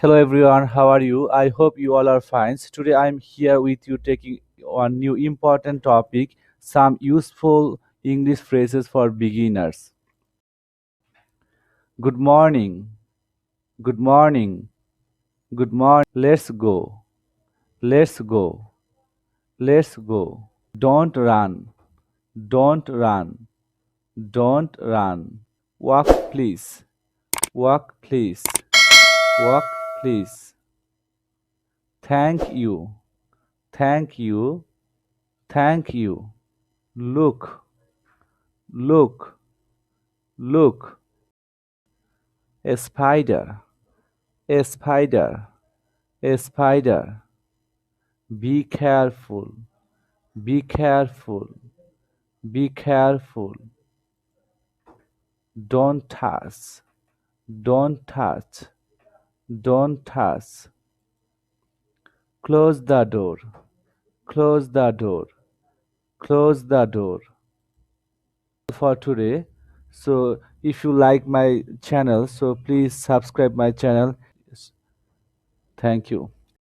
Hello everyone, how are you? I hope you all are fine. So today I'm here with you taking one new important topic, some useful English phrases for beginners. Good morning, good morning, good morning. Let's go, let's go, let's go. Don't run, don't run, don't run. Walk please, walk please, walk please. Thank you, thank you, thank you. Look, look, look. A spider, a spider, a spider. Be careful, be careful, be careful. Don't touch, don't touch, don't touch. Close the door, close the door, close the door. For today. So if you like my channel, so please subscribe my channel. Thank you.